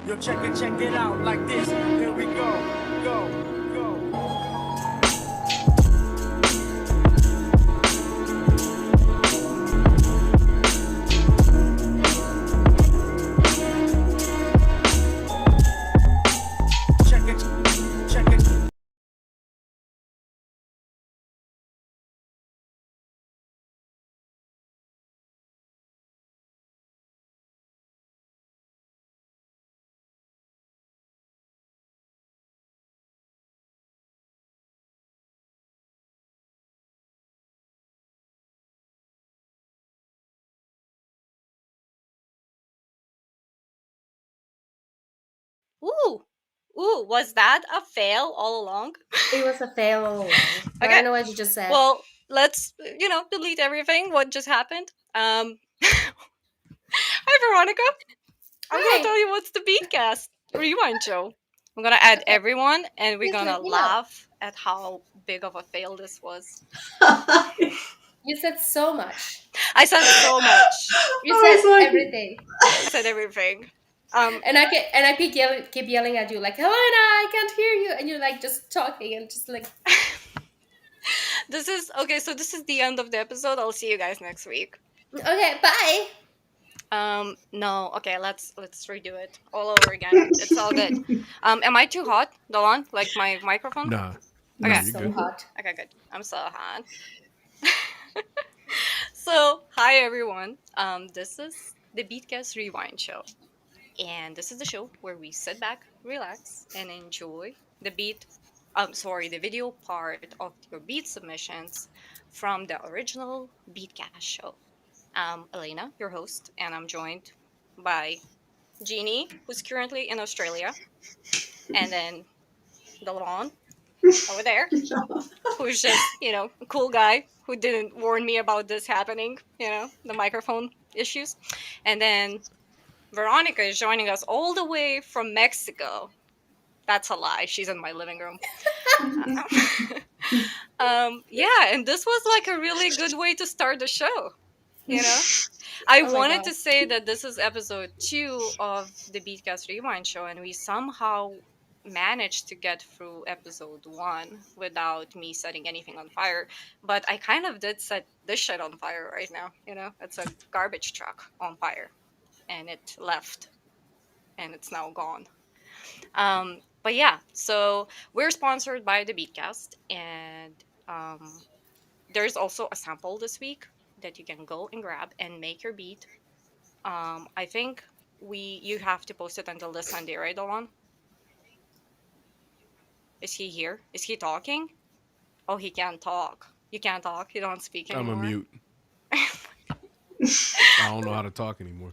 Yo, check it out like this. Here we go, go. Check it, check it. Ooh, was that a fail all along? It was a fail all along. I Okay. don't know what you just said. Well, let's delete everything. What just happened? Hi Veronica. I'm gonna Hi. tell you what's the Beatcast Rewind show. I'm gonna add Okay. everyone, and we're Please gonna let me know. laugh at how big of a fail this was. You said so much. I said so much. You I said was like, everything. I said everything. And I keep yelling at you like, Helena, I can't hear you. And you're like just talking and just like This is okay. So this is the end of the episode. I'll see you guys next week. okay, bye. No. Okay, let's redo it all over again. It's all good. Am I too hot, Dawn? Like my microphone? nah, Okay. you're So good. hot. Okay, good. I'm so hot. So, hi everyone. This is the Beatcast Rewind show, and this is the show where we sit back, relax, and enjoy the the video part of your beat submissions from the original Beatcast show. I'm Elena, your host, and I'm joined by Jeannie, who's currently in Australia, and then Delon over there, who's just, a cool guy who didn't warn me about this happening, the microphone issues. And then Veronica is joining us all the way from Mexico. That's a lie. She's in my living room. Yeah, and this was like a really good way to start the show, you know? I Oh my wanted god. to say that this is episode 2 of the Beatcast Rewind show, and we somehow managed to get through episode 1 without me setting anything on fire. But I kind of did set this shit on fire right now, It's a garbage truck on fire, and it left, and it's now gone. But yeah, so we're sponsored by the Beatcast, and um, there's also a sample this week that you can go and grab and make your beat. I think you have to post it until this Sunday, right, Dolan? Is he here? Is he talking? Oh, he can't talk. You can't talk. You don't speak I'm a anymore. mute. I don't know how to talk anymore.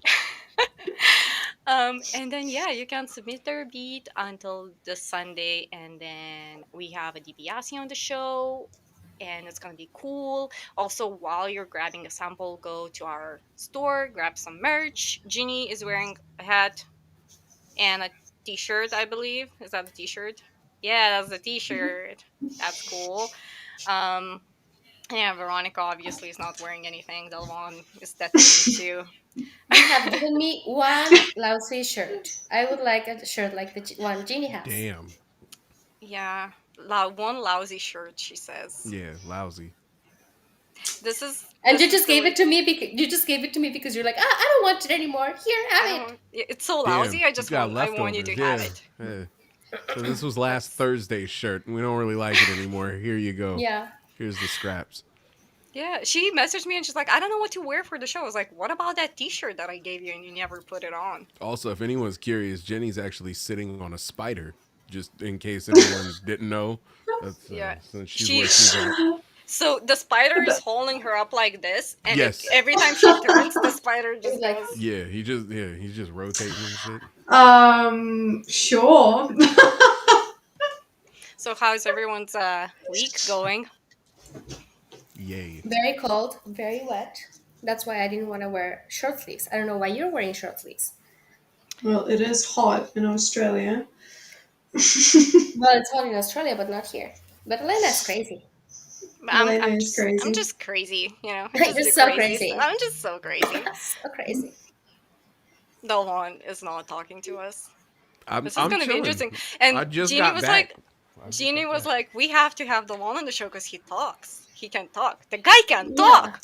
And then yeah, you can submit their beat until this Sunday, and then we have a DiBiase on the show, and it's gonna be cool. Also, while you're grabbing a sample, go to our store, grab some merch. Ginny is wearing a hat and a t-shirt, I believe. Is that a t-shirt? Yeah, that's a t-shirt. That's cool. Um, yeah, Veronica obviously is not wearing anything. Delvon is definitely too. You have given me one lousy shirt. I would like a shirt like the one Jeannie has. Damn. Yeah, one lousy shirt, she says. Yeah, lousy. This is And this you is just gave silly. it to me because you're like, I don't want it anymore. Here, I have it. don't. It's so Damn, lousy. I you just got want you leftovers. to have Yeah. it. Yeah. So this was last That's Thursday's shirt, and we don't really like it anymore. Here you go. Yeah. Here's the scraps. yeah. She messaged me and she's like, I don't know what to wear for the show. I was like, what about that T-shirt that I gave you and you never put it on? Also, if anyone's curious, Jenny's actually sitting on a spider, just in case anyone didn't know. That's Yeah. since she's where she's at. So the spider is holding her up like this, and Yes. every time she turns, the spider It's just like, goes. Yeah, he's just rotating and shit. Sure. So how's everyone's week going? Yay. very cold, very wet. That's why I didn't want to wear short sleeves. I don't know why you're wearing short sleeves. Well, it is hot in Australia. Well, it's hot in Australia, but not here. But Elena's crazy. Elena I'm is just crazy. crazy, I You're just do so crazy. crazy. I'm just so crazy. So crazy. Delon is not talking to us. This is I'm gonna be chilling. interesting. I And just Jeannie got was back. like, we have to have Delon on the show because he talks. He can talk. The guy can Yeah. talk.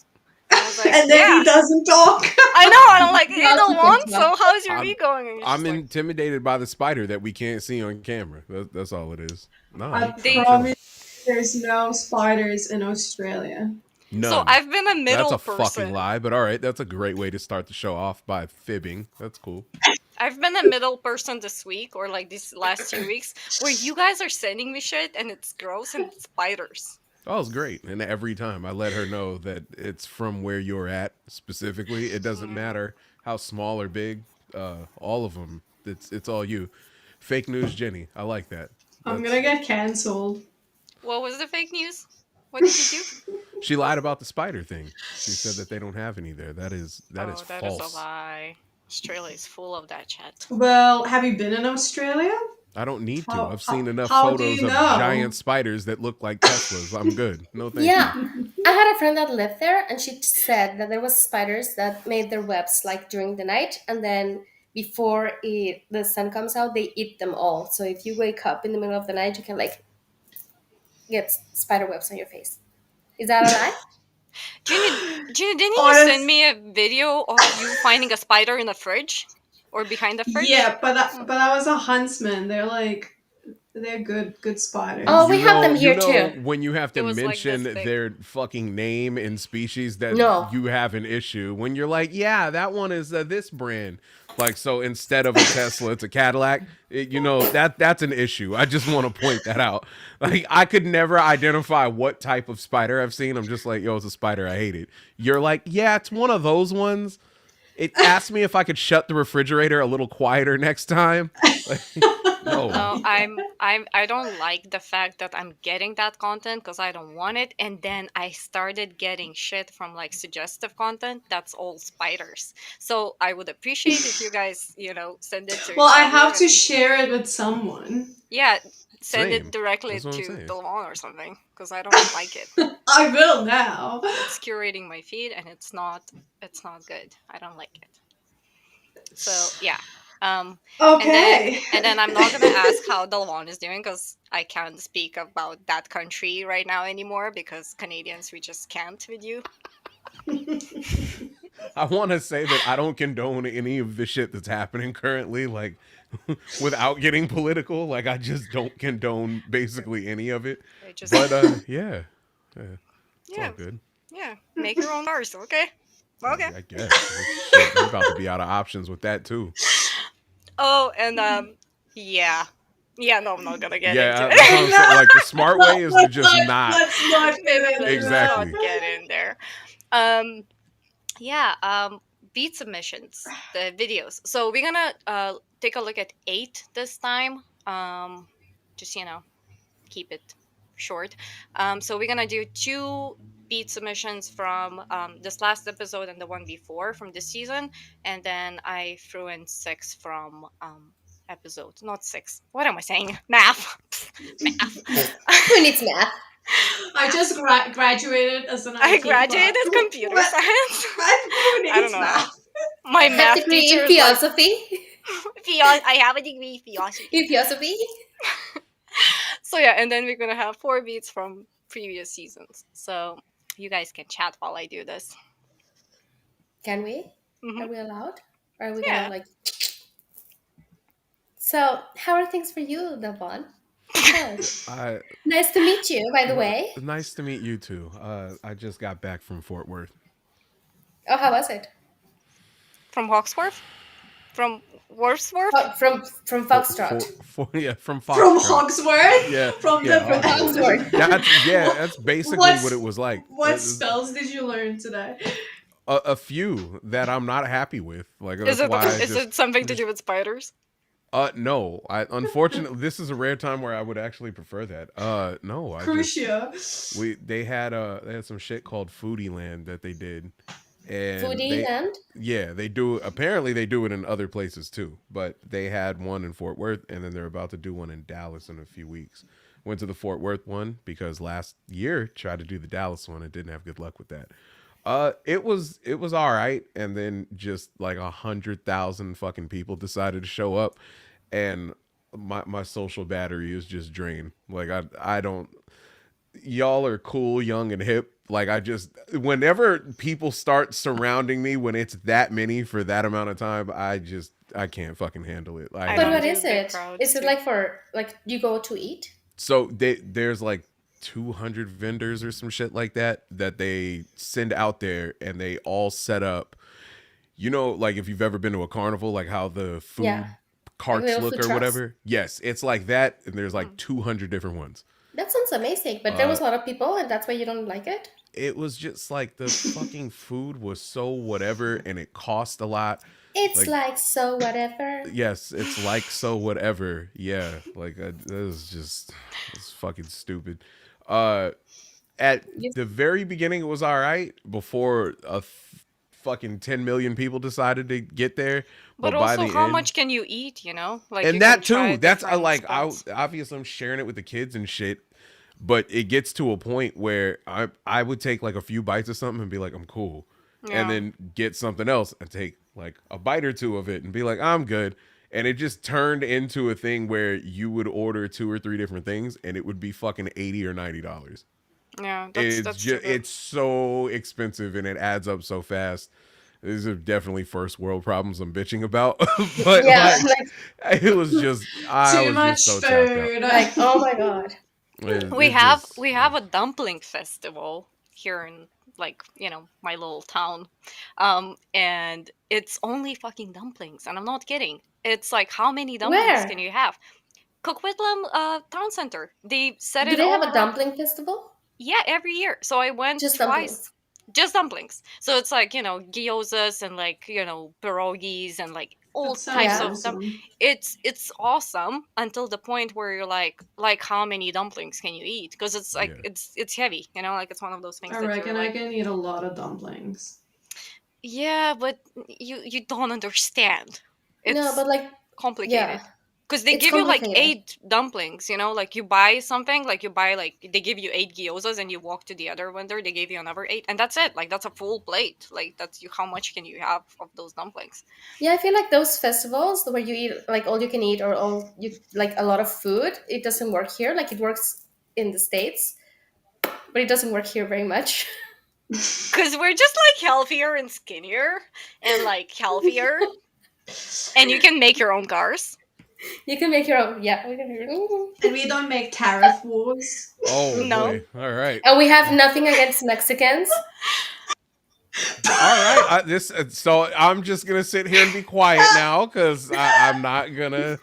I was like, And then yeah. he doesn't talk. I know. And I'm like, hey, Now he Delon, can so talk. how's your I'm week going? And he's I'm just like, intimidated by the spider that we can't see on camera. That's all it is. No, I they. I'm chilling. promise there's no spiders in Australia. So None. I've been a That's middle a fucking person. lie, but all right, that's a great way to start the show off by fibbing. That's cool. I've been a middle person this week or like these last 2 weeks where you guys are sending me shit and it's gross and it's spiders. Oh, it's great. And every time I let her know that it's from where you're at specifically. It doesn't matter how small or big. All of them. It's all you. Fake news, Jenny. I like that. I'm gonna get cancelled. What was the fake news? What did you do? She lied about the spider thing. She said that they don't have any there. That is That is false. a lie. Australia is full of that shit. Well, have you been in Australia? I don't need to. How- I've seen enough how do photos you of know? giant spiders that look like Teslas. I'm good. No, thank Yeah. you. I had a friend that lived there, and she said that there was spiders that made their webs like during the night, and then before the sun comes out, they eat them all. So if you wake up in the middle of the night, you can like get spider webs on your face. Is that a lie? Gina, didn't you Honest- send me a video of you finding a spider in the fridge? Or behind the fridge? Yeah, but I was a huntsman. They're good spiders. Oh, we have them here too. too. When you have to It was like mention this thick. their fucking name and species, that No. you have an issue. When you're like, yeah, that one is this brand. Like, so instead of a Tesla, it's a Cadillac. That's an issue. I just want to point that out. Like, I could never identify what type of spider I've seen. I'm just like, yo, it's a spider. I hate it. You're like, yeah, it's one of those ones. It asked me if I could shut the refrigerator a little quieter next time. Like, no. No, I don't like the fact that I'm getting that content because I don't want it, and then I started getting shit from like suggestive content that's all spiders. So I would appreciate if you guys, send it to. Well, I each have other to and- share it with someone. Yeah, send Same. it directly That's what I'm to saying. Delon or something because I don't like it. I will now. It's curating my feed, and it's not good. I don't like it. So yeah. Okay. And then I'm not gonna ask how Delon is doing because I can't speak about that country right now anymore because Canadians, we just can't with you. I want to say that I don't condone any of the shit that's happening currently, like, without getting political. Like, I just don't condone basically any of it. I just But, yeah. It's yeah, all good. yeah. Make your own cars, okay? Okay. I guess. Shit, we're about to be out of options with that, too. Oh, and yeah. Yeah, no, I'm not gonna get Yeah, into that's what I'm it. saying. Like, the smart way is to just not. Let's not Maybe get into Exactly. not get in there. Beat submissions, the videos. So we're gonna take a look at 8 this time. Just keep it short. So we're gonna do 2 beat submissions from this last episode and the one before from this season, and then I threw in 6 from episodes. Not 6. What am I saying? Math. Math. Who needs math? I just graduated as an I IT graduated class. computer What? science. Who I don't needs know. math? My I have math degree teacher in is like, philosophy. I have a degree in philosophy. In philosophy. So yeah, and then we're gonna have 4 beats from previous seasons. So you guys can chat while I do this. Can we? Mhm. Are we allowed? Or are we Yeah. gonna like? So, how are things for you, Devon? Yes. Nice to meet you, by the way. Nice to meet you, too. I just got back from Fort Worth. Oh, how was it? From Hawksworth? From Wordsworth? Oh, from Foxtrot. From Foxtrot. From Hawksworth? Yeah. From yeah, the Hawksworth. That's basically what it was like. What spells did you learn today? A few that I'm not happy with. Like, Is that's why it it something to do with spiders? No. Unfortunately, this is a rare time where I would actually prefer that. No. Crucia. They had some shit called Foodie Land that they did. And Foodie Land? Yeah, they do. Apparently, they do it in other places too. But they had one in Fort Worth, and then they're about to do one in Dallas in a few weeks. Went to the Fort Worth one because last year tried to do the Dallas one and didn't have good luck with that. It was all right, and then just like 100,000 fucking people decided to show up, and my social battery is just drained. Like I don't. Y'all are cool, young, and hip. Like I just, whenever people start surrounding me when it's that many for that amount of time, I can't fucking handle it. I I But hate don't what it. do is big it? crowds Is it too. like for like you go to eat? So there's like 200 vendors or some shit like that they send out there, and they all set up. You know, like if you've ever been to a carnival, like how the Yeah, food like carts little look food or trucks. whatever. Yes, it's like that, and there's Hmm. like 200 different ones. That sounds amazing, but there Uh, was a lot of people, and that's why you don't like it. it was just like the fucking food was so whatever, and it cost a lot. It's Like, like so whatever. yes, it's like so whatever. Yeah, like it's fucking stupid. Uh, at You, the very beginning, it was all right before fucking 10 million people decided to get there, But but by also, the how end, much can you eat? You know, like and you can that try too, that's different like I spots. obviously I'm sharing it with the kids and shit. But it gets to a point where I would take like a few bites of something and be like, I'm cool, and Yeah. then get something else and take like a bite or two of it and be like, I'm good. And it just turned into a thing where you would order two or three different things and it would be fucking $80 or $90. Yeah, It's that's just stupid. it's so expensive and it adds up so fast. These are definitely first world problems I'm bitching about, but yeah, like it was just I Too was just much so tapped out. food. like oh my god. We It have just we have a dumpling festival here in, like, my little town. And it's only fucking dumplings, and I'm not kidding. It's like, how many dumplings can Where you have? Coquitlam town center. They set do it they have all a around. dumpling festival? Yeah, every year. So I went Just twice. dumplings. Just dumplings. So it's like, gyozas and like, pierogies and like all That sounds types Yeah. of awesome. it's awesome until the point where you're like how many dumplings can you eat? Because it's like yeah. it's heavy, like it's one of those things I that you're reckon I like, can eat a lot of dumplings. yeah, but you don't understand. No, It's but like complicated. yeah, Because they it's give you like complicated. 8 dumplings, like you buy something, like you buy like they give you 8 gyozas, and you walk to the other vendor, they give you another 8, and that's it. Like that's a full plate. Like that's you. How much can you have of those dumplings? Yeah, I feel like those festivals where you eat like all you can eat or all you like a lot of food, it doesn't work here. Like it works in the States, but it doesn't work here very much. Because we're just like healthier and skinnier and like healthier, and you can make your own cars. You can make your own. Yeah, we can make your own. And we don't make tariff wars. Oh No. boy. All right. And we have nothing against Mexicans. All right. So I'm just gonna sit here and be quiet now because I'm not gonna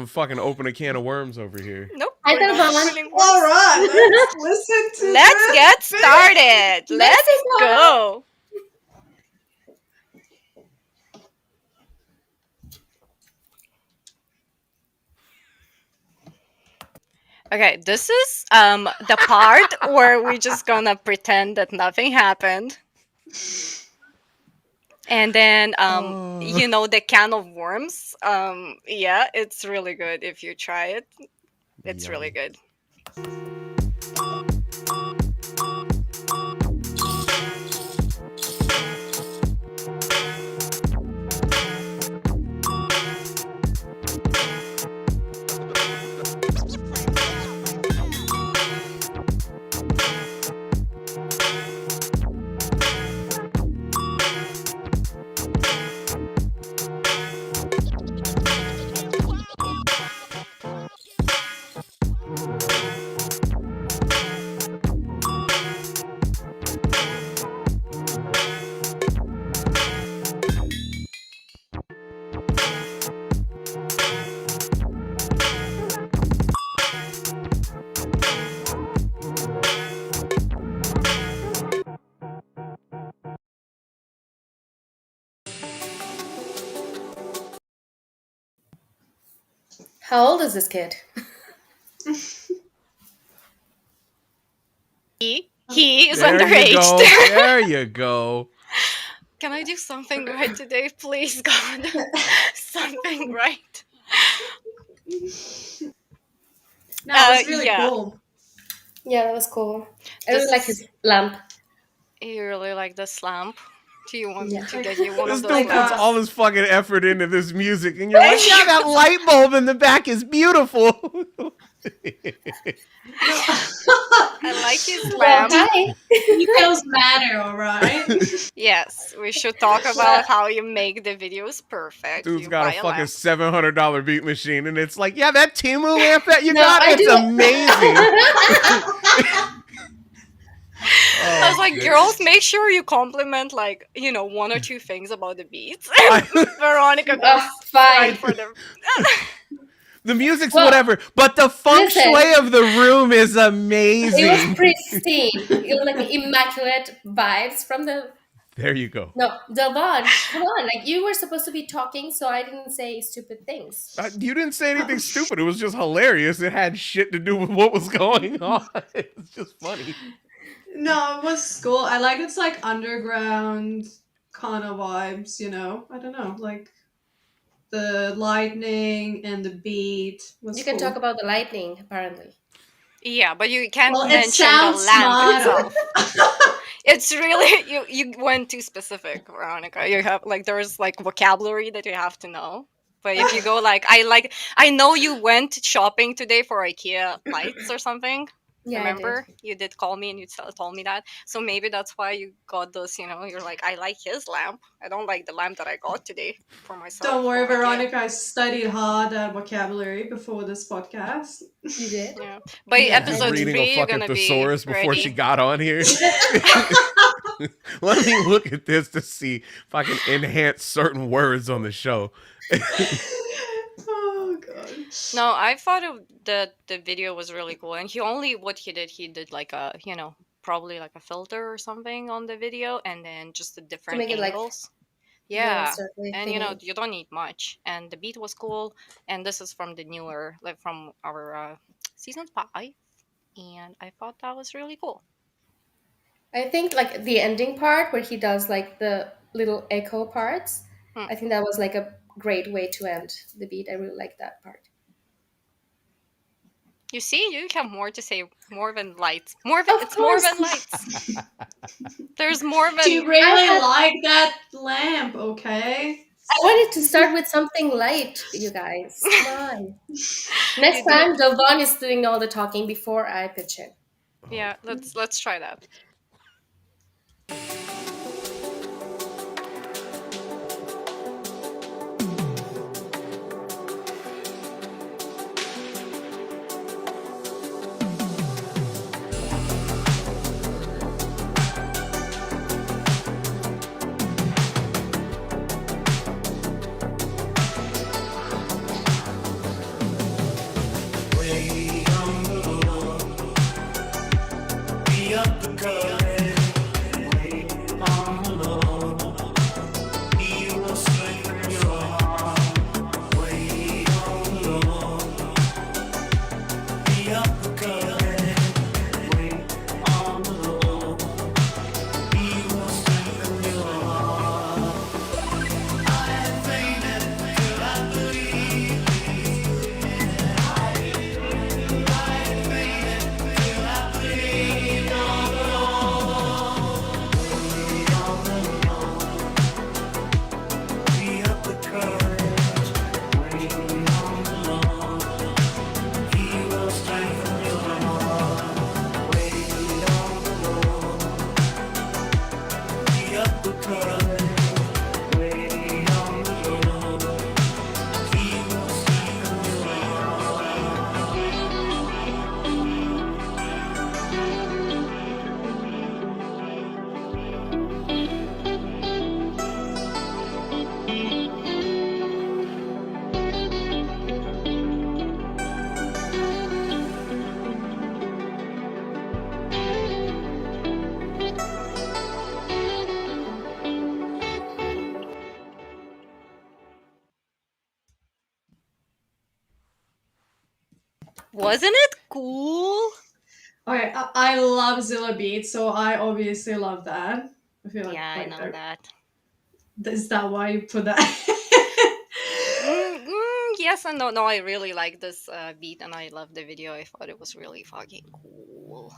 fucking open a can of worms over here. Nope, Hi, we're not Delvon. opening All worms. right, let's listen to Let's this. get started. Let's Mexico. go. Okay, this is the part where we're just gonna pretend that nothing happened. And then the can of worms. Yeah, it's really good if you try it. It's really Yum. good. How old is this kid? He is There you underage. go. There you go. Can I do something right today, please, God? Something right. No, it was really Yeah. cool. Yeah, that was cool. I This really like is his lamp. You really like the slump. Do you want me Yeah. to Like, get you one This of those dude puts lamps? all this fucking effort into this music, and you're like, yeah, that light bulb in the back is beautiful. no. I like his Well, lamp. hi. Details matter, all right? Yes, we should talk Well, about how you make the videos perfect. Dude's You got a buy a fucking lamp. $700 beat machine, and it's like, yeah, that Timu lamp that you no, got, I it's amazing. I was Oh, like, shit. girls, make sure you compliment like, you know, one or two things about the beats. I, Veronica oh, goes right fine. for the the music's Well, whatever, but the feng listen, shui of the room is it was amazing. pristine. It was like immaculate vibes from the. There you go. No, Delvon, come on. Like, you were supposed to be talking, so I didn't say stupid things. You didn't say anything stupid. It was just hilarious. It had shit to do with what was going on. It's just funny. No, it was cool. I like it's like underground kind of vibes, you know? I don't know. Like the lightning and the beat was You can cool. talk about the lightning, apparently. Yeah, but you can't Well, it mention the sounds lamp smarter. itself. It's really you went too specific, Veronica. You have like there's like vocabulary that you have to know. But if you go like I know you went shopping today for IKEA lights or something. Yeah, I did. Remember? You did call me and you told me that. So maybe that's why you got this, you know, you're like, I like his lamp. I don't like the lamp that I got today for myself. Don't worry, from IKEA. Veronica. I studied hard at vocabulary before this podcast. You did? Yeah. By Yeah. She's episode reading 3, a you're fucking gonna be thesaurus before she ready. got on here. Let me look at this to see if I can enhance certain words on the show. Oh god. No, I thought the video was really cool, and he did like a probably like a filter or something on the video, and then just the To different make it like angles. the Yeah, circly and thingy. you don't need much, and the beat was cool, and this is from the newer like from our season 5, and I thought that was really cool. I think like the ending part where he does like the little echo parts. Hmm. I think that was like a great way to end the beat. I really like that part. You see, you have more to say, more than lights, Of it's more than course. lights. There's more She than really had- liked that lamp, okay? I wanted to start with something light, you guys. Come on. Next You time, Delvon is doing all the talking before I pitch in. yeah. Let's try that. Wasn't it cool? Okay, I love Zilla Beat, so I obviously love that. I feel like, Yeah, I know that. Is that why you put that? Yes and no. No, I really like this beat, and I love the video. I thought it was really fucking cool.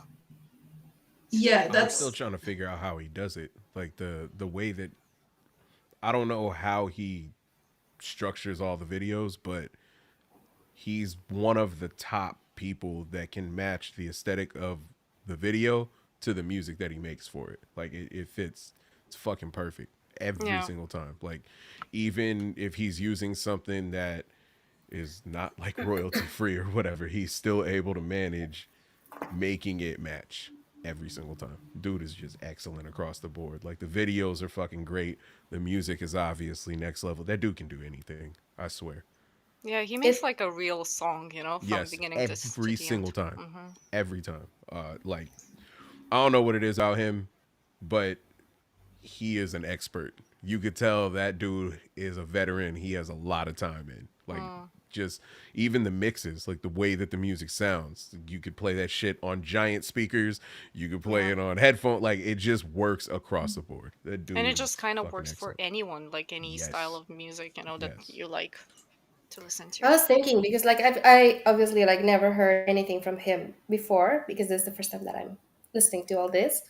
Yeah, I'm that's still trying to figure out how he does it. Like the way that I don't know how he structures all the videos, but he's one of the top people that can match the aesthetic of the video to the music that he makes for it. Like it fits. It's fucking perfect every Yeah. single time. Like even if he's using something that is not like royalty free or whatever, he's still able to manage making it match every single time. Dude is just excellent across the board. Like the videos are fucking great. The music is obviously next level. That dude can do anything. I swear. Yeah, he makes It like a real song, from Yes, beginning to every the end. single time. Hmm. Every time. Like I don't know what it is about him, but he is an expert. You could tell that dude is a veteran. He has a lot of time in. Like Mm, just even the mixes, like the way that the music sounds. You could play that shit on giant speakers. You could play yeah. it on headphone. Like it just works across the board. That And it dude just is kind of fucking works for excellent. anyone, like any style Yes. of music, that Yes. you like to listen I to. was thinking because like I obviously like never heard anything from him before because this is the first time that I'm listening to all this.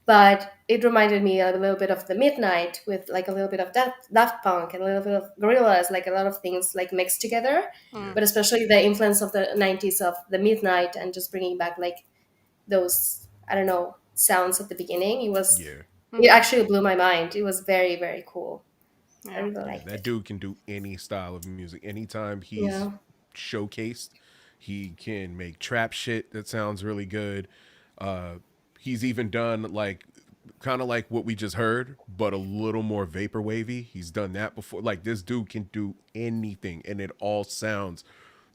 But it reminded me a little bit of the Midnight with like a little bit of Daft Punk and a little bit of Gorillaz, like a lot of things like mixed together. Yeah. Mm, But especially the influence of the '90s of the Midnight and just bringing back like those I don't know sounds at the beginning. Yeah. It hmm. actually blew my mind. It was very very cool. I Yeah. really Yeah, liked that it. dude can do any style of music. Anytime he's Yeah. showcased, he can make trap shit that sounds really good. Uh, he's even done like kind of like what we just heard, but a little more vapor wavy. He's done that before. Like this dude can do anything, and it all sounds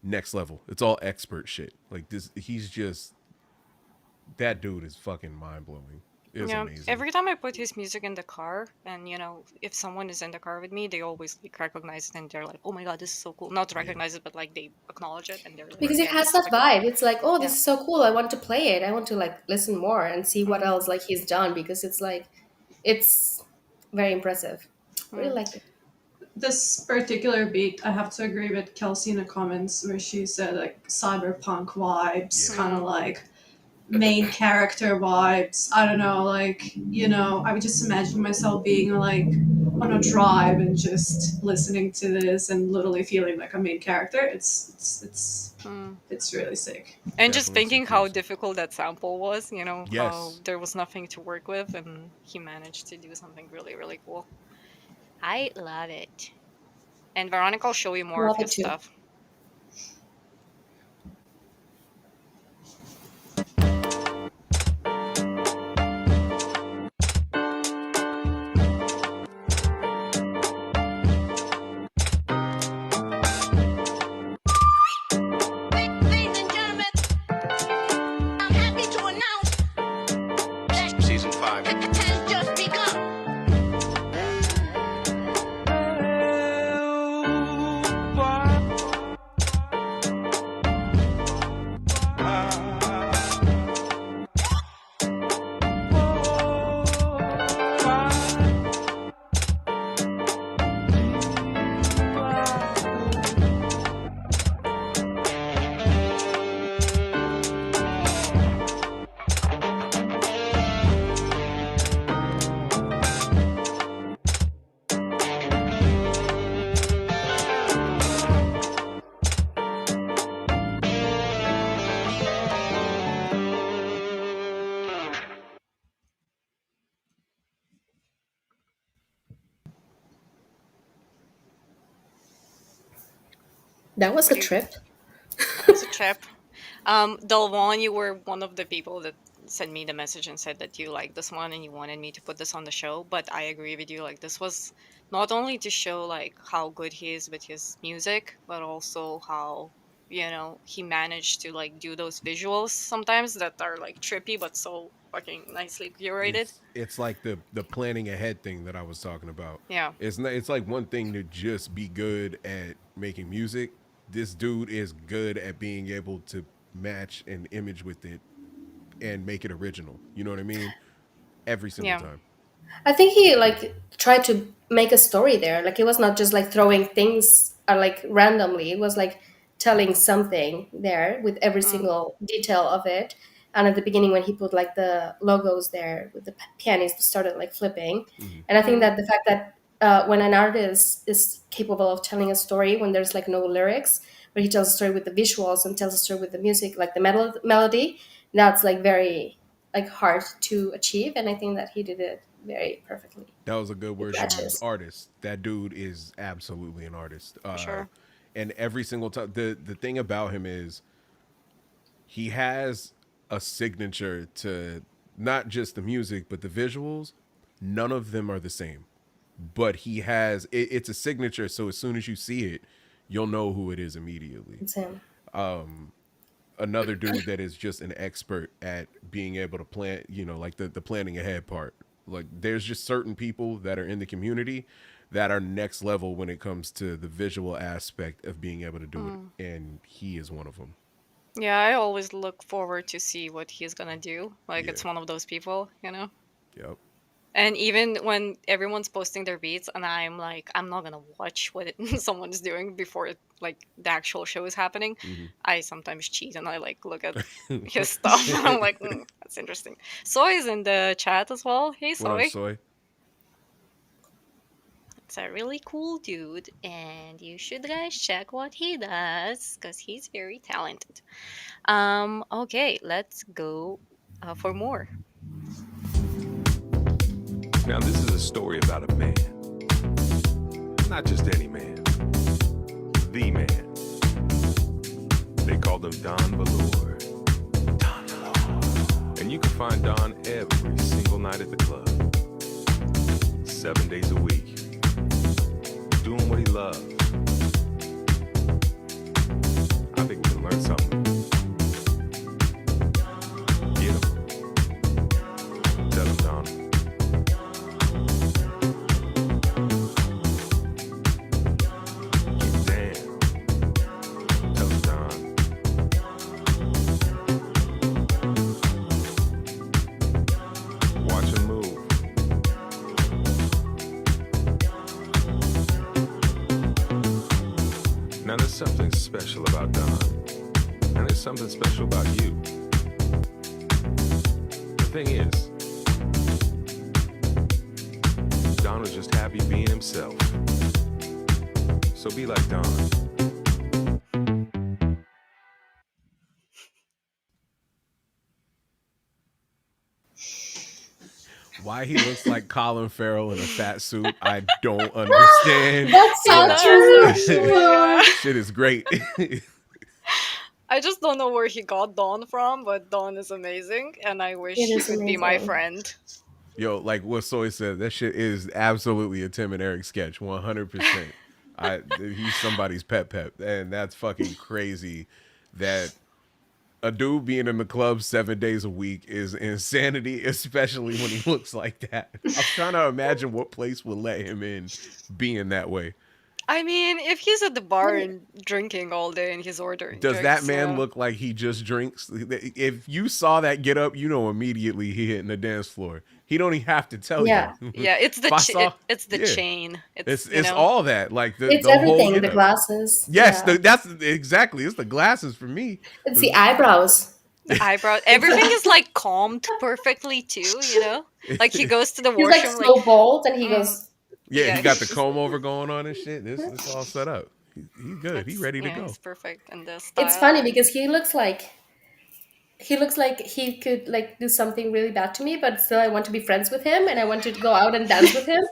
next level. It's all expert shit. Like this, he's just that dude is fucking mind blowing. It's Yeah. amazing. Every time I put his music in the car, and if someone is in the car with me, they always like recognize it, and they're like, "Oh my god, this is so cool!" Not Yeah, recognize it, but like they acknowledge it, and they're like, Because right. it "Yeah, has this is that the guy." vibe. It's like, oh, this Yeah. is so cool. I want to play it. I want to like listen more and see what Mm, else like he's done because it's like it's very impressive. I really mm, liked it. This particular beat, I have to agree with Kelsey in the comments where she said like cyberpunk vibes, Yeah, kind of mm, like main character vibes. I don't know, like, I would just imagine myself being like on a drive and just listening to this and literally feeling like a main character. mm. It's really sick. And just definitely thinking how situations. difficult that sample was, how Yes, there was nothing to work with, and he managed to do something really, really cool. I love it. And Veronica will show you more of Love it his too. stuff. Ladies and gentlemen, I'm happy to announce that season 5 has just begun. That was What a do you? trip. That was a trip. Dalwan, you were one of the people that sent me the message and said that you liked this one and you wanted me to put this on the show. But I agree with you. Like this was not only to show like how good he is with his music, but also how he managed to like do those visuals sometimes that are like trippy but so fucking nicely curated. it's like the planning ahead thing that I was talking about. Yeah. It's not, it's like one thing to just be good at making music. This dude is good at being able to match an image with it and make it original. You know what I mean? Every single Yeah. time. I think he like tried to make a story there. Like it was not just like throwing things like randomly. It was like telling something there with every Mm, single detail of it. And at the beginning, when he put like the logos there with the pianist started like flipping, Hmm. and I think mm, that the fact that when an artist is capable of telling a story when there's like no lyrics, but he tells a story with the visuals and tells a story with the music, like the melody, that's like very like hard to achieve, and I think that he did it very perfectly. That was a good It word you used. matches. Artist. That dude is absolutely an artist. For sure. And every single time, the thing about him is he has a signature to not just the music but the visuals. None of them are the same, but he has it's a signature. So as soon as you see it, you'll know who it is immediately. It's him. Another dude that is just an expert at being able to plan, like the planning ahead part. Like there's just certain people that are in the community that are next level when it comes to the visual aspect of being able to do it, and he is one of them. Yeah, I always look forward to see what he's gonna do. Like, Yeah. it's one of those people, you know? Yep. And even when everyone's posting their beats, and I'm like, I'm not gonna watch what someone's doing before like the actual show is happening. Mhm. I sometimes cheat and I like look at his stuff, and I'm like, that's interesting. Soy is in the chat as well. Hey, What up, Soy. Soy? It's a really cool dude, and you should guys check what he does because he's very talented. Okay, let's go for more. Now, this is a story about a man. Not just any man. The man. They called him Don Valor. Don Valor. And you can find Don every single night at the club. 7 days a week. Doing what he loves. I think we can learn something. Get him. Tell him, Don. Get down. Tell him, Don. Watch him move. Now there's something special about Don, and there's something special about you. The thing is, Don was just happy being himself. So be like Don. Why he looks like Colin Farrell in a fat suit, I don't understand. That's so That true. is actually, yeah. Shit is great. I just don't know where he got Dawn from, but Dawn is amazing, and I wish It he is could be my amazing. friend. Yo, like what Soy said, that shit is absolutely a Tim and Eric sketch, 100%. He's somebody's pep, and that's fucking crazy. That a dude being in the club 7 days a week is insanity, especially when he looks like that. I'm trying to imagine what place would let him in being that way. I mean, if he's at the bar and drinking all day and he's ordering Does that drinks, man look like he just drinks? If you saw that get up, you know immediately he hitting the dance floor. He don't even have to tell Yeah. you. Yeah, it's the If I saw- it's the yeah. chain. It's you know? all that, like the It's the whole everything. The get up. glasses. Yes, Yeah. that's exactly. It's the glasses for me. It's the eyebrows. The eyebrow. Everything is like combed perfectly too. You know, like he goes to the He's like washroom. so bold, and he Mm. goes. Yeah, Yeah, he got the he's- comb over going on and shit. It's all set up. He's good. He's it's- ready to yeah, go. It's perfect, and the style. It's funny because he looks like he could like do something really bad to me, but still I want to be friends with him and I want to go out and dance with him.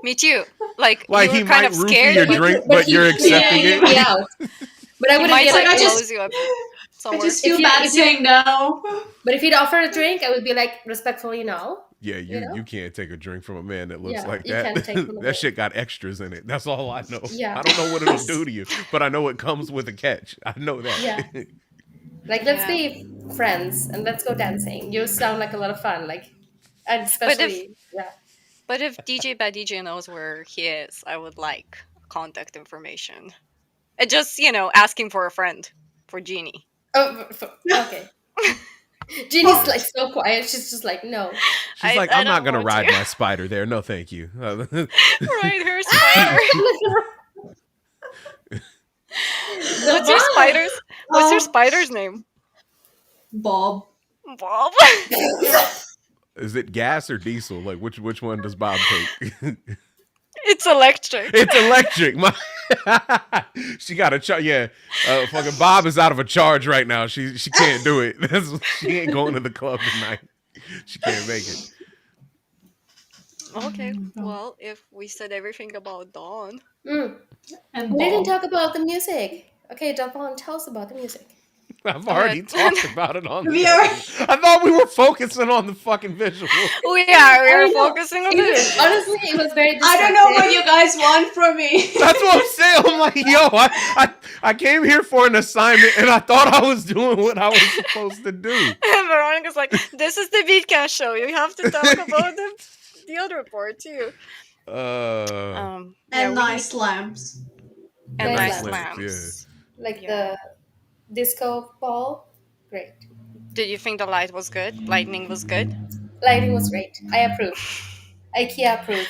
Me too. Like Like you he were kind might of roofie scared, your but drink, but you're accepting he it. kicked me out. But I he wouldn't might get like I like. just- close you up I somewhere. just feel If you- bad if you- saying no. But if he'd offer a drink, I would be like respectfully no. Yeah, You know? you can't take a drink from a man that looks Yeah, like you that. can't take from a That man. shit got extras in it. That's all I know. Yeah. I don't know what it'll do to you, but I know it comes with a catch. I know that. Yeah. Like let's Yeah. be friends and let's go dancing. You sound like a lot of fun. Like, and especially yeah. But if DJ Bad DJ knows where he is, I would like contact information. And just asking for a friend for Jeannie. Oh, okay. Jeannie's like so quiet. She's just like no. She's like, I I'm not don't gonna want ride to. my spider there. No, thank you. Right, her spider. What's your vibe. spider's? What's your Um, spider's name? Bob. Bob. Is it gas or diesel? Like which one does Bob take? It's electric. It's electric. She got a charge. Yeah, fucking Bob is out of a charge right now. She can't do it. She ain't going to the club tonight. She can't make it. Okay, well, if we said everything about Dawn, Mm. And We didn't Bob. talk about the music. Okay, Javon, tell us about the music. I've already ahead. talked about it on We the are- I thought we were focusing on the fucking visual. we I are know. focusing on the visuals. Honestly, it was very I distracting. don't know what you guys want from me. That's what I'm saying. I'm like, yo, I came here for an assignment and I thought I was doing what I was supposed to do. And Veronica's like, this is the Beatcast show. You have to talk about the other part too. Uh, Yeah, And nice lamps. and Nice nice lamps, lamps. Like Yeah. the disco ball. Great. Did you think the light was good? Lightning was good? Lighting was great. I approve. IKEA approved.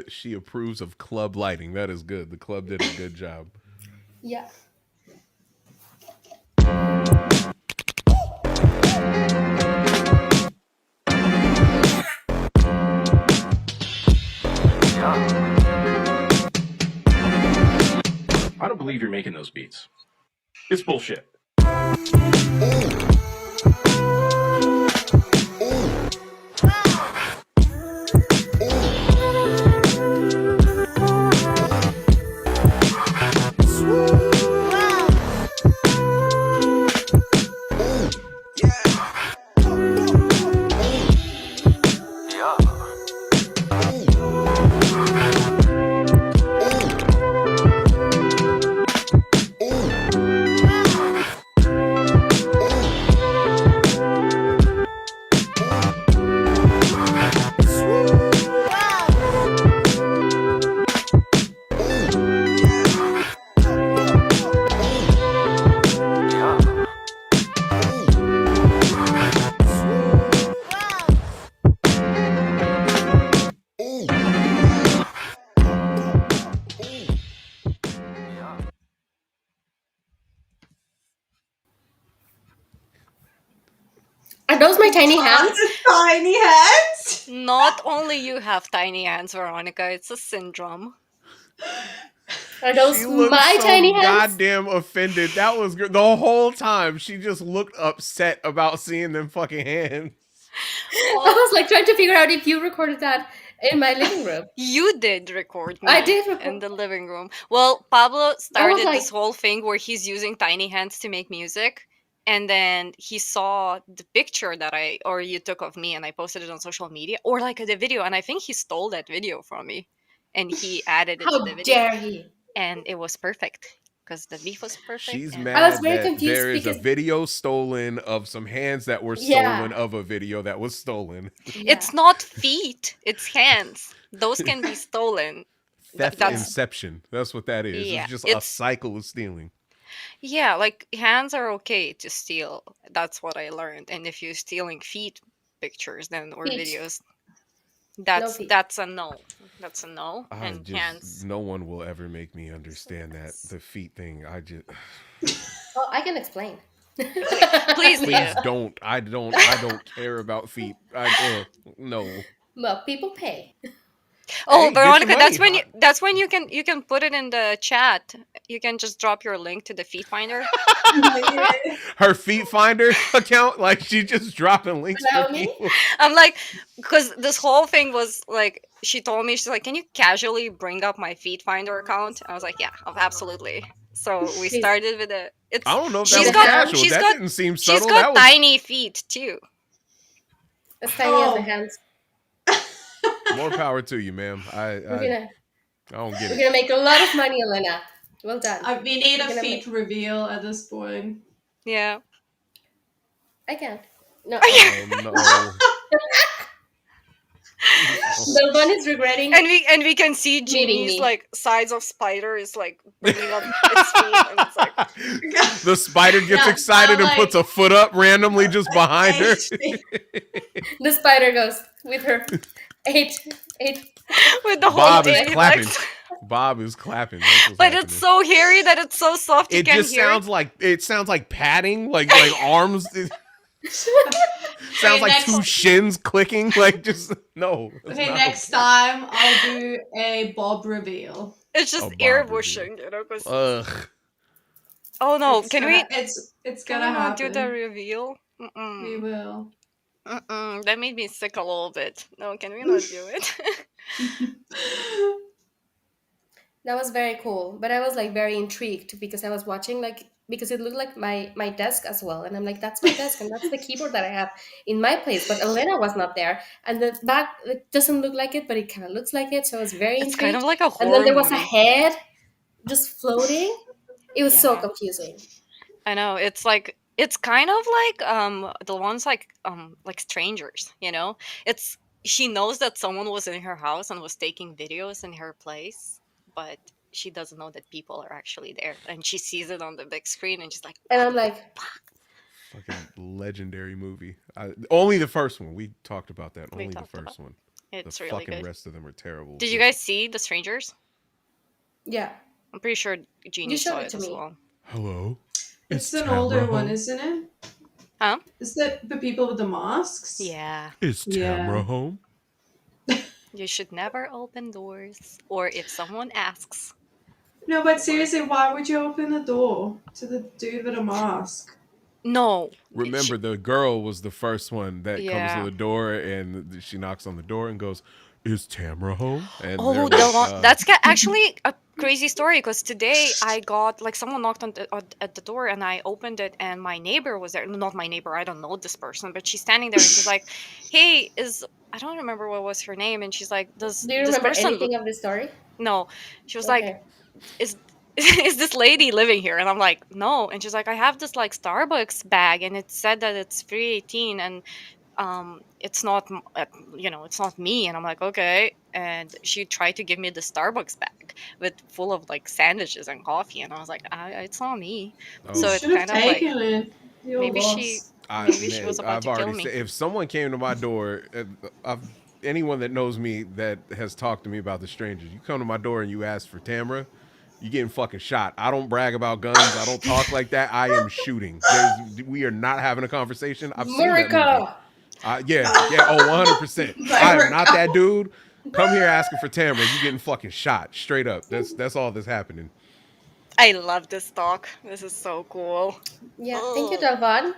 she approves of club lighting. That is good. The club did a good job. Yeah. I don't believe you're making those beats. It's bullshit. Are those my tiny hands? Tiny hands. Not only you have tiny hands, Veronica, it's a syndrome. Are those She looked my so tiny hands? goddamn offended. That was good. The whole time she just looked upset about seeing them fucking hands. I was like trying to figure out if you recorded that in my living room. You did record me I did record- in the living room. Well, Pablo started like- this whole thing where he's using tiny hands to make music. And then he saw the picture that you took of me and I posted it on social media or like the video. And I think he stole that video from me and he added it How to the video. dare he? And it was perfect because the beef was perfect. She's and- mad I was very that confused there is a because- video stolen of some hands that were Yeah. stolen of a video that was stolen. It's not feet, it's hands. Those can be stolen. Theft that's- inception. That's what that is. Yeah, It's just a it's- cycle of stealing. Yeah, like hands are okay to steal. That's what I learned. And if you're stealing feet pictures then or Feet. videos, feet. that's a no. That's a no. I And just hands. no one will ever make me understand that the feet thing. I just Oh, I can explain. Please, please Leah. don't. I don't care about feet. No. Well, people pay. Oh, Hey, get your Veronica, that's money. when you can put it in the chat. You can just drop your link to the feet finder. Her feet finder account, like she just dropping links Allow for me? people. I'm like, because this whole thing was like, she told me, she's like, can you casually bring up my feet finder account? I was like, yeah, absolutely. So we Please. started with it. It's I don't know if She's that was got- casual. she's That got- didn't seem she's subtle. got That was tiny feet too. As tiny as the Oh. hands. more power to you, ma'am. I don't get We're it. gonna make a lot of money, Elena. Well done. We need a We're gonna feet reveal at this point. Yeah. I can't. No. Oh The one is regretting. And we can see Meeting Jeannie's me. like size of spider is like bringing up its feet and it's like no. The spider gets Yeah, excited and like- puts a foot up randomly just behind her. The spider goes with her eight. with the whole Bob is thing. clapping. like- Bob is clapping. That's what's but happening. it's so hairy that it's so soft you It can just hear sounds like padding, like arms. Sounds Okay, like two shins clicking. Like just no. That's okay, not next okay. time I'll do a bob reveal. It's A just ear bob review. whooshing, 'cause Ugh. oh no, It's gonna it's can gonna we not do the happen. reveal? We Mm-mm. will. Mm-mm. That made me sick a little bit. No, can we not do it? That was very cool, but I was like very intrigued because I was watching like because it looked like my desk as well, and I'm like, that's my desk and that's the keyboard that I have in my place. But Elena was not there, and the back it doesn't look like it, but it kind of looks like it. So I was very It's kind intrigued. of like a And then horror there was a movie. head just floating. It was so Yeah. confusing. I know. It's kind of the ones like strangers, you know? It's she knows that someone was in her house and was taking videos in her place, but she doesn't know that people are actually there. And she sees it on the big screen and she's like, And what I'm the like, fuck? Fucking legendary movie. Only the first one. We talked about that. We Only the talked about. first one. The It's really fucking good. rest of them are terrible. Did you But guys see The Strangers? yeah, I'm pretty sure you Jeannie showed saw it it to as me. well. hello, It's it's an Tamara older one, home. isn't it? Huh? Is that the people with the masks? Yeah. Is Tamara Yeah. home? You should never open doors. Or if someone asks. No, but seriously, why would you open the door to the dude with a mask? No. Remember, the girl was the first one that comes to Yeah. the door, and she knocks on the door and goes, "Is Tamara home?" And they're Oh, the like, one actually a crazy story because today I got like someone knocked at the door and I opened it and my neighbor was there. Not my neighbor, I don't know this person, but she's standing there and she's like, "Hey, is I don't remember what was her name," and she's like, "Does Do you this remember person anything of this story? no?" She was like, Okay. "Is is this lady living here?" And I'm like, "No," and she's like, "I have this like Starbucks bag and it said that it's 318 and it's not it's not me." And I'm like, okay. And she tried to give me the Starbucks bag with full of like sandwiches and coffee and I was like, it's not me. You So "Oh, it's should have kind of like taken it. Your maybe she loss. maybe she man, was about I've to kill already me. said if someone came to my door, anyone that knows me that has talked to me about the strangers, you come to my door and you ask for Tamara, you getting fucking shot. I don't brag about guns. I don't talk like that. I am shooting. We are not having a conversation. I've seen that movie. Murica! Yeah. Oh, 100%. I am not America. that dude. Come here asking for Tamara. You getting fucking shot straight up. That's all that's happening. I love this talk. This is so cool. Yeah, thank you, Ugh. Dalvan.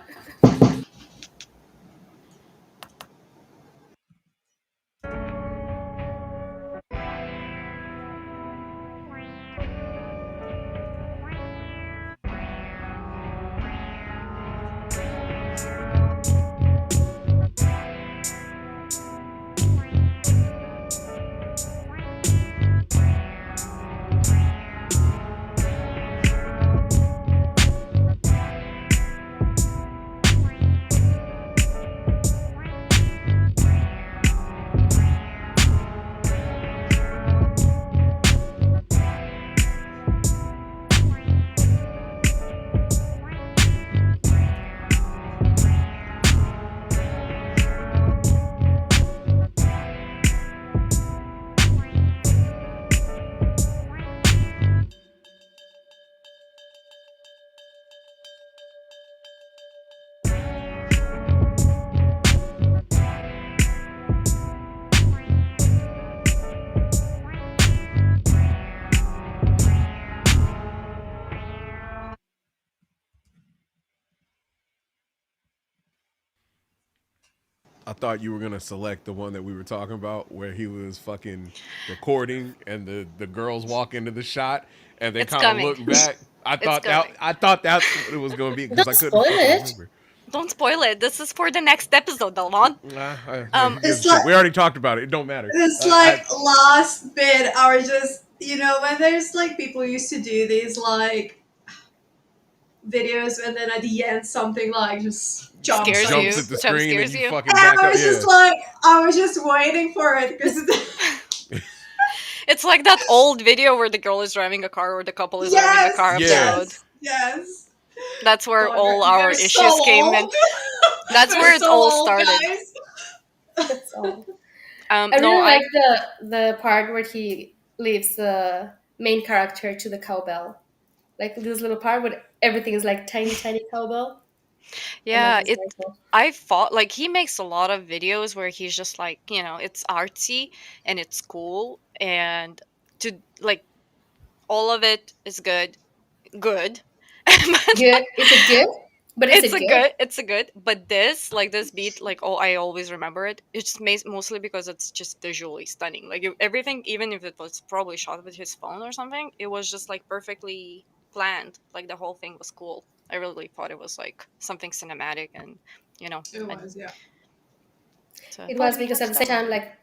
I thought you were gonna select the one that we were talking about, where he was fucking recording, and the girls walk into the shot, and they It's kind of coming. look back. It's coming. I thought that's what it was gonna be because Don't I couldn't spoil fucking it. remember. Don't spoil it. This is for the next episode, Dalmon. Who Um gives It's a shit? like We already talked about it. It don't matter. this like last bit are just when there's like people used to do these like videos and then at the end something like just jumps scares on your Jumps you. at the screen. Jump screen and scares you you. fucking And back I up. was Yeah. just like, I was just waiting for it because It's like that old video where the girl is driving a car or the couple is driving a yes, car up the Yeah. road. yes. That's where God, all we our are so issues came in. old. That's We're where it so all old, started. guys. That's all. I No, really I like the part where he leaves the main character to the cowbell. Like this little part where everything is like tiny, tiny cowbell. And that Yeah, was it very cool. I thought like he makes a lot of videos where he's just like, it's artsy and it's cool and to like all of it is good. But Good. Is it good? But is it good? it's a good, but this beat, like, oh, I always remember it. It's mostly because it's just visually stunning. Like everything, even if it was probably shot with his phone or something, it was just like perfectly planned. Like the whole thing was cool. I really thought it was like something cinematic and It and was, yeah. so I It thought was we because watched at the that same one. time, like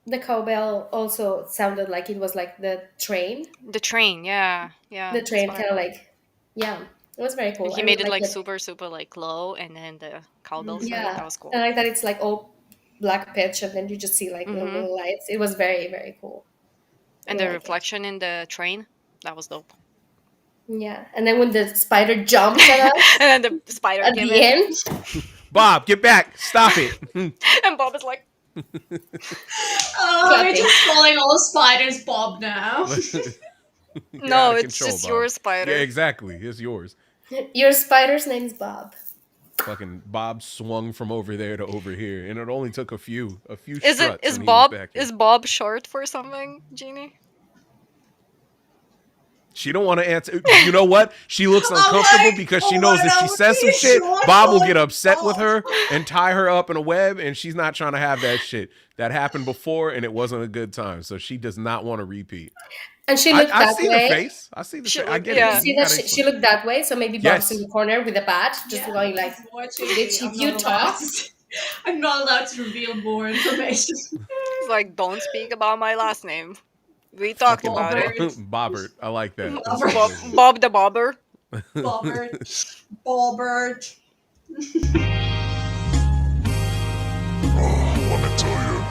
the cowbell also sounded like it was like The train, yeah, the that's train what I kind of thought. like, yeah, it was very And cool. he I made it like like that. super, super like low, and then the cowbell started. Yeah, That was I cool. like that it's like all black pitch, and then you just see like the Mm-hmm. little lights. It was very, very cool. I And really the like it. reflection in the train, that was dope. Yeah, and then when the spider jumps at us And then the spider at came the in, end, Bob, get back! Stop it! and Bob is like, Oh, we're clapping. just calling all spiders Bob now. You're out "No, of it's control, just your Bob. Yeah, spider." exactly. It's yours. Your spider's name's Bob. Fucking Bob swung from over there to over here, and it only took a few Is it struts, is and he was Bob back here. is Bob short for something, Jeannie? She don't want to answer. You know what? She looks I'm uncomfortable like, because she oh knows my if she god, says some he's shit, short Bob will for get upset with Bob. her and tie her up in a web, and she's not trying to have that shit. That happened before, and it wasn't a good time, so she does not want to repeat. And she I, looked I that see the way. face. I see the She face. I looked, get it. You yeah. see You that gotta she explain. looked that way, so maybe Bob's in Yes. the corner with a bat, just Yeah, going like, unfortunately, "Bitch, if you talk." I'm not allowed to reveal more information. It's like, don't speak about my last name. We talked Fucking about it. Bobbert, Bobbert. I like that. That's Bob, amazing. Bob the Bobber. Bobbert, Bobbert. Let me tell you.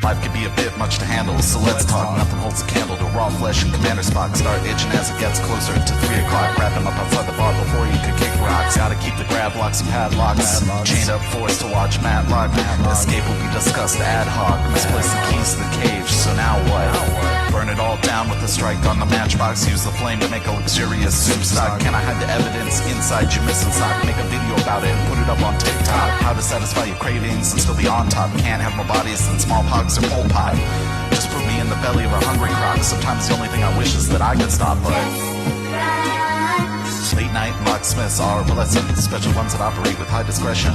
Life can be a bit much to handle, so let's talk. Nothing holds a candle to raw flesh and Commander Spock. Start itching as it gets closer to 3 o'clock. Wrap him up outside the bar before you could kick rocks. Gotta keep the grab locks and padlocks. Chained up forced to watch Matlock. Escape will be discussed ad hoc. Misplaced the keys to the cage, so now what? Burn it all down with a strike on the matchbox. Use the flame to make a luxurious soup stock. Can I hide the evidence inside your missing sock? Make a video about it and put it up on TikTok. How to satisfy your cravings and still be on top. Can't have more bodies than smallpox or pole pie. Just put me in the belly of a hungry croc. Sometimes the only thing I wish is that I could stop, but late night locksmiths are blessed. Special ones that operate with high discretion.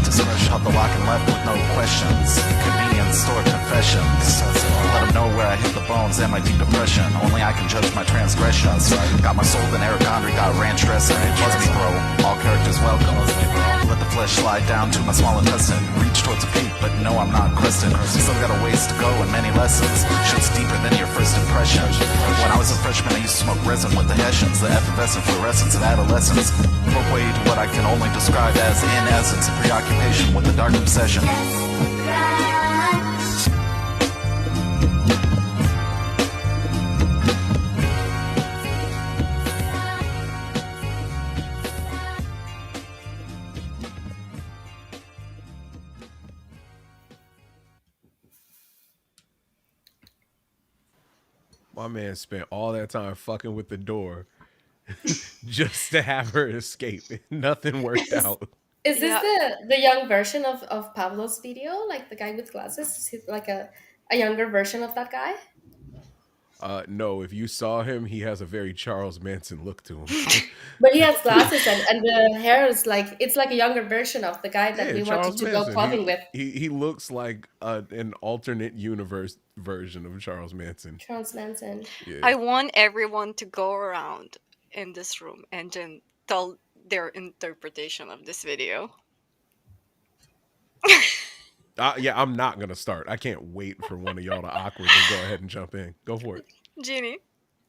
Pop the lock and left with no questions. Convenience store confessions. Let them know where I hit the bones and my deep depression. Only I can judge my transgressions. Got my soul in Eric Andre, got ranch dressing. Buzz me, bro. All characters welcome. Let the flesh slide down to my small intestine. Reach towards a peak, but no, I'm not cresting. Still got a ways to go and many lessons. Shit's deeper than your first impression. When I was a freshman, I used to smoke resin with the Hessians. The effervescent fluorescence of adolescence. Broke way to what I can only describe as, in essence, a preoccupation with a dark obsession. My man spent all that time fucking with the door just to have her escape. Nothing worked out. Is this Yeah. the young version of Pablo's video? Like the guy with glasses? Is it like a younger version of that guy? No, if you saw him, he has a very Charles Manson look to him. But he has glasses and the hair is like it's like a younger version of the guy that Yeah, we wanted Charles to go Manson. clubbing with. He looks like an alternate universe version of Charles Manson. Charles Manson. Yeah. I want everyone to go around in this room and then tell their interpretation of this video. Yeah, I'm not gonna start. I can't wait for one of y'all to awkwardly go ahead and jump in. Go for it. Jeannie.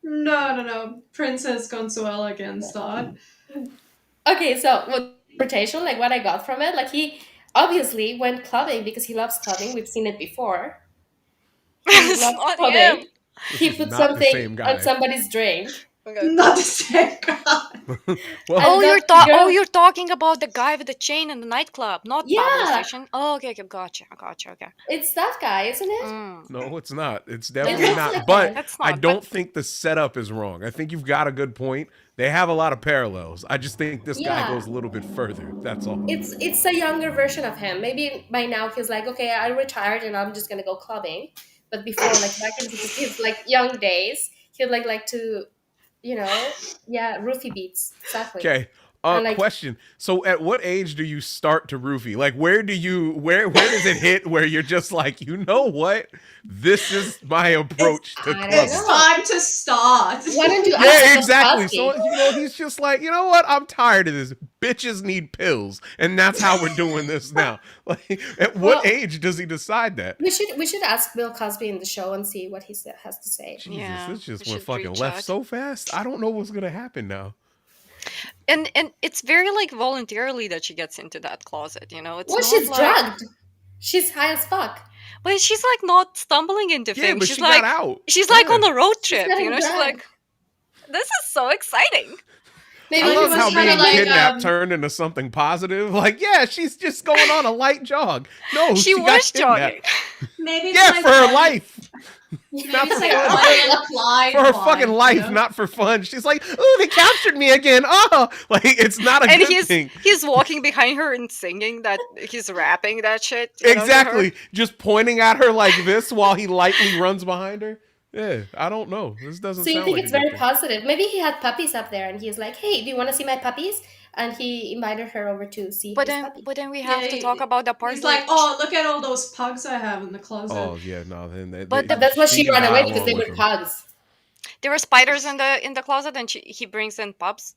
No. Princess Consuela can start. Okay, so with interpretation, like what I got from it, like he obviously went clubbing because he loves clubbing. We've seen it before. He It's loves not clubbing. him. He This is put not the something same guy. on somebody's drink. Okay. Not the same guy. Well, Oh, And that girl, you're talking about the guy with the chain in the nightclub, not Pablo yeah, Station. Oh, okay, gotcha, gotcha, okay. it's that guy, isn't it? Mm, no, it's not. It's It definitely looks not. like But him. it's I not, but don't think the setup is wrong. I think you've got a good point. They have a lot of parallels. I just think this guy Yeah. goes a little bit further. That's all. It's a younger version of him. Maybe by now he's like, okay, I retired and I'm just gonna go clubbing. But before, like back in his like young days, he'd like to, yeah, roofie beats exactly. Okay. And like, Question. So at what age do you start to roofie? Like where does it hit where you're just like, you know what? This is my approach to I don't clubbing. It's know. time to start. why don't you ask Yeah, Bill exactly. Cosby? So he's just like, you know what? I'm tired of this. Bitches need pills, and that's how we're doing this now. Like, at what Well, age does he decide that? we should ask Bill Cosby in the show and see what has to say. Jesus, yeah, this just we went should fucking reach left out. so fast. I don't know what's gonna happen now. And it's very like voluntarily that she gets into that closet. It's Well, not she's like, drugged. She's high as fuck. but she's like not stumbling into Yeah, things. but She's she like, got out. she's like Yeah. on a road She's trip. getting She's drugged. like, this is so exciting. Maybe I Like, he it love was how was kinda being like, kidnapped turned into something positive. Like, yeah, she's just going on a light jog. No, She got was kidnapped. jogging. maybe it's Yeah, like for her Bonnie- life. Maybe Not it's for like fun. Bonnie and Clyde For her vibe, fucking life, not for fun. She's like, oh, they captured me again. Oh, like it's not a And good thing. he's walking behind her and singing that, he's rapping that shit. To her. Exactly. Just pointing at her like this while he lightly runs behind her. Yeah, I don't know. This doesn't So you sound think like it's a good very thing. positive? Maybe he had puppies up there, and he's like, "Hey, do you want to see my puppies?" And he invited her over to see But his then, puppy. but then we Yeah, have to talk about the part He's where like, oh, look at all those pugs I have in the closet. Oh yeah, no. Then But But that's what she can ran die away because along they with were him. pugs. there were spiders in the closet, and he brings in pugs.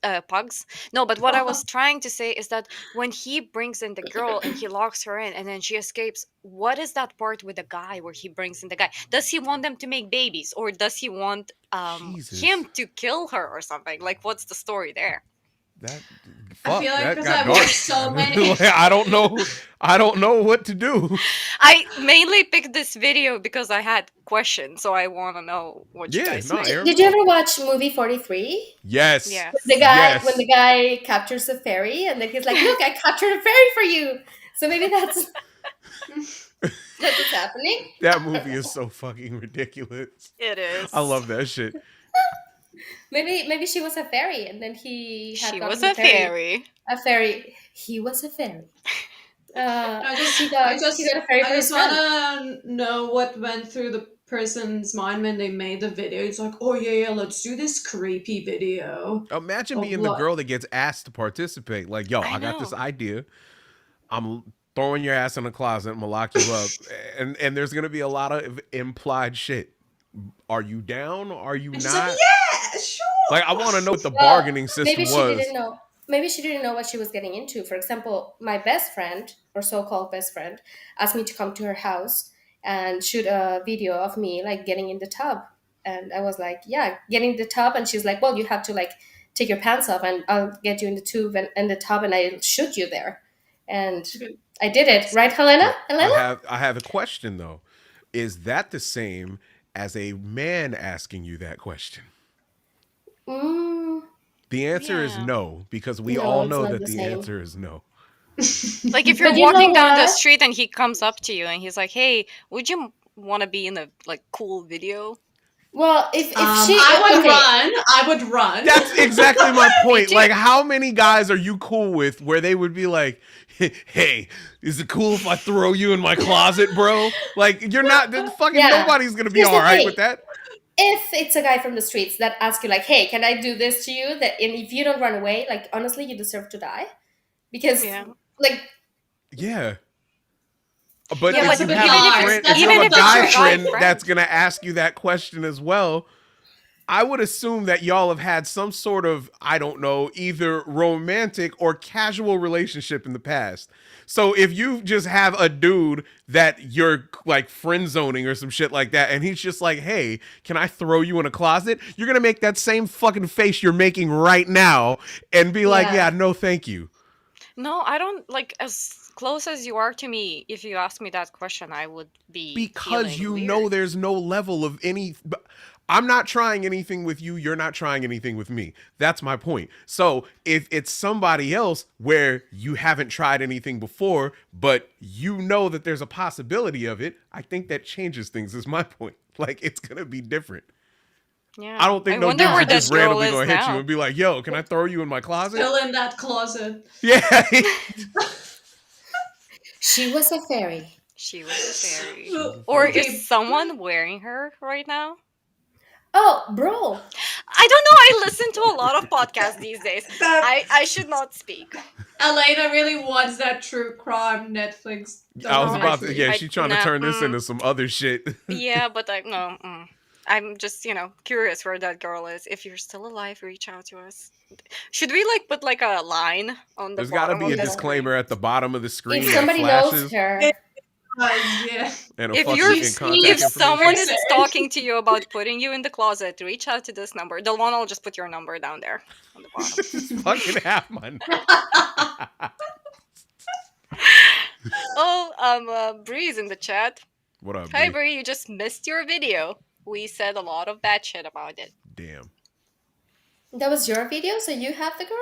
No, but what I was trying to say is that when he brings in the girl and he locks her in, and then she escapes, what is that part with the guy where he brings in the guy? Does he want them to make babies, or does he want Jesus. him to kill her or something? Like, what's the story there? That I feel like that because got I've dark. watched so many. Like, I don't know what to do. I mainly picked this video because I had questions, so I want to know what you Yeah, guys no, think. Aaron. Did you ever watch movie 43? Yes. Yeah. Yes. When the guy captures a fairy, and then he's like, "Look, I captured a fairy for you." So maybe that's what's happening. That movie is so fucking ridiculous. It is. I love that shit. Maybe she was a fairy, and then he had She gotten was the a fairy. A fairy. He was a fairy. I just, he got a fairy I for his just friend. want to know what went through the person's mind when they made the video. It's like, oh yeah, let's do this creepy video. Imagine Oh, being the what? girl that gets asked to participate. Like, yo, I got this know. idea. I'm throwing your ass in a closet. I'm gonna lock you up, and there's gonna be a lot of implied shit. Are you down? Are you And she's not? like, yeah, sure. Like, I want to know what the Well, bargaining system maybe she was. didn't know. Maybe she didn't know what she was getting into. For example, my best friend, or so-called best friend, asked me to come to her house and shoot a video of me like getting in the tub. And I was like, "Yeah, getting in the tub." And she's like, "Well, you have to like take your pants off, and I'll get you in the tube and in the tub, and I'll shoot you there." And I did it, right, Helena? Helena? I have a question though. Is that the same as a man asking you that question? Mm, The answer is Yeah. no, because we No, all it's know not that the the same. answer is no. Like, if you're But you know walking down the what? street and he comes up to you and he's like, "Hey, would you want to be in a like cool video?" well, if she, I would run. That's exactly my point. too. Like, how many guys are you cool with where they would be like, hey, is it cool if I throw you in my closet, bro? Like, you're not, fucking Yeah. nobody's going to be Here's the all right thing. with that. If it's a guy from the streets that asks you like, "Hey, can I do this to you?" and if you don't run away, like honestly, you deserve to die, because Yeah. like Yeah. But Yeah, if but you even have if a it's- friend, that's if you what have a that's guy your friend friend. that's going to ask you that question as well, I would assume that y'all have had some sort of, I don't know, either romantic or casual relationship in the past. So if you just have a dude that you're like friend zoning or some shit like that, and he's just like, hey, can I throw you in a closet? You're going to make that same fucking face you're making right now and be like, Yeah. yeah, no, thank you. No, I don't like as close as you are to me. If you ask me that question, I would be Because feeling you weird. know there's no level of any. I'm not trying anything with you. You're not trying anything with me. That's my point. So if it's somebody else where you haven't tried anything before, but you know that there's a possibility of it, I think that changes things is my point. Like, it's going to be different. Yeah. I don't think no wonder dudes where are just this girl randomly is going to hit you now. and be like, yo, can I throw you in my closet? Still in that closet. Yeah. She was a fairy. She was a fairy. Well, Or okay, is someone wearing her right now? Oh, bro. I don't know. I listen to a lot of podcasts these days. That- I should not speak. Elena really wants that true crime Netflix. I was about to, documentary. yeah, I- she's trying to nah, turn this into some other shit. Yeah, but no. I'm just, curious where that girl is. If you're still alive, reach out to us. Should we put like a line on the There's got to bottom be a of the disclaimer at the bottom of the screen If that somebody flashes knows her, Yeah. and a If fucking you're in contact if someone information. is talking to you about putting you in the closet, reach out to this number. Delwan, I'll just put your number down there on the bottom. Just fucking have my Breeze in the chat. What up, Hi, Bree? Bree. You just missed your video. We said a lot of bad shit about it. Damn. that was your video, so you have the girl?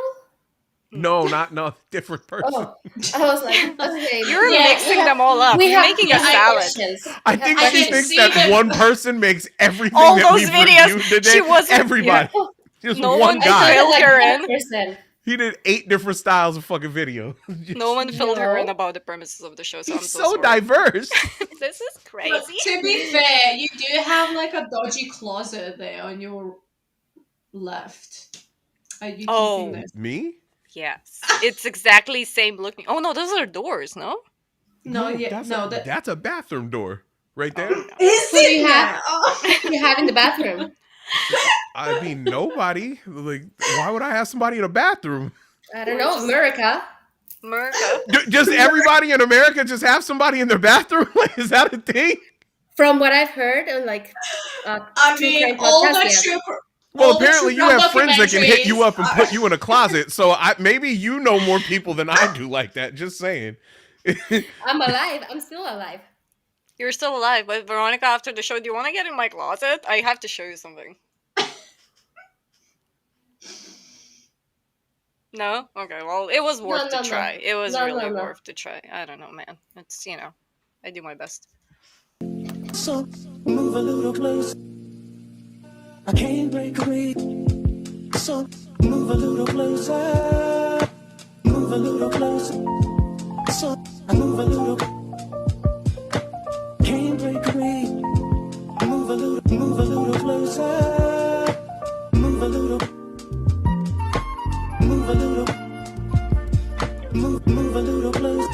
No, no, different person. Oh, I was like, okay. You're yeah, mixing we have- them all up. we You're have making a different salad. versions. I We think have she can thinks see that that- one person makes everything All that those we've videos, reviewed today. she wasn't- Everybody. yeah. Just No one one guy. filled like her that in. person. He did 8 different styles of fucking video. No one filled her in No. about the premises of the show, so I'm He's so so sorry. diverse. This is But crazy. to be fair, you do have like a dodgy closet there on your left. Are you Oh. keeping this? Me? Yes, it's exactly same looking. Oh no, those are doors. No. No, yeah, that's no. that's a bathroom door right there. Oh, no. Is Who do you it have? now? Oh. You have in the bathroom. I mean, nobody. Like, why would I have somebody in a bathroom? I don't know, America. America. Just everybody in America just have somebody in their bathroom? Like, is that a thing? From what I've heard, and like, I true mean, crime all podcasts, the yeah. true. Well, all the apparently true you crime have friends that can hit you up and documentaries put you in a closet. So maybe you know more people than I do like that. Just saying. I'm alive. I'm still alive. You're still alive, but Veronica, after the show, do you want to get in my closet? I have to show you something. No? Okay, well, it was worth no, to try. It was No, really no, no. worth to try. I don't know, man. It's, I do my best. So move a little closer. I can't break away. So move a little closer. Move a little closer. So I move a little. Can't break away. Move a little closer. Move a little. Move a little. Move a little closer.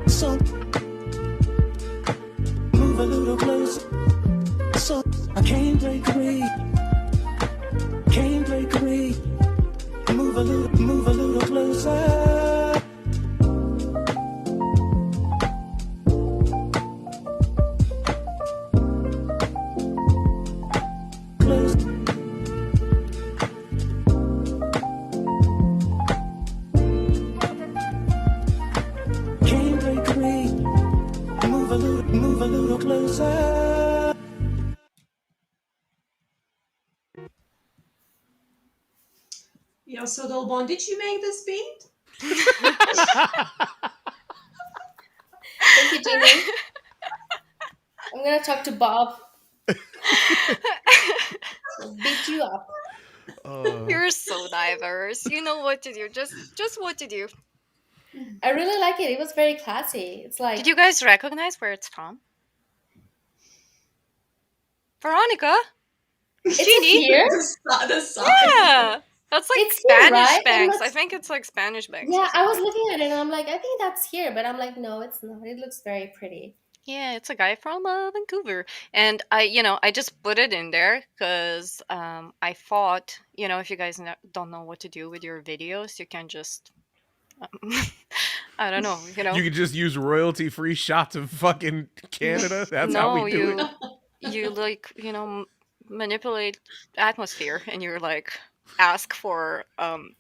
So. Move a little closer. So I can't break away. Can't break away. Move a little closer. Close. Can't break away. Move a little closer. Yo, so Dolbon, did you make this beat? Thank you, Jamie. I'm gonna talk to Bob. Beat you up. You're so diverse. You know what to do. Just what to do. I really like it. It was very classy. It's like Did you guys recognize where it's from? Veronica? it's Jeannie? here. The sign. Yeah. That's like It's here, Spanish right? It banks. I looks- think it's like Spanish banks. Yeah, or I was something. looking at it and I'm like, I think that's here, but I'm like, no, it's not. It looks very pretty. Yeah, it's a guy from Vancouver, and I just put it in there because I thought, if you guys don't know what to do with your videos, you can just, I don't know, You could just use royalty-free shots of fucking Canada. That's how no, we do it. you like, manipulate atmosphere, and you're like, ask for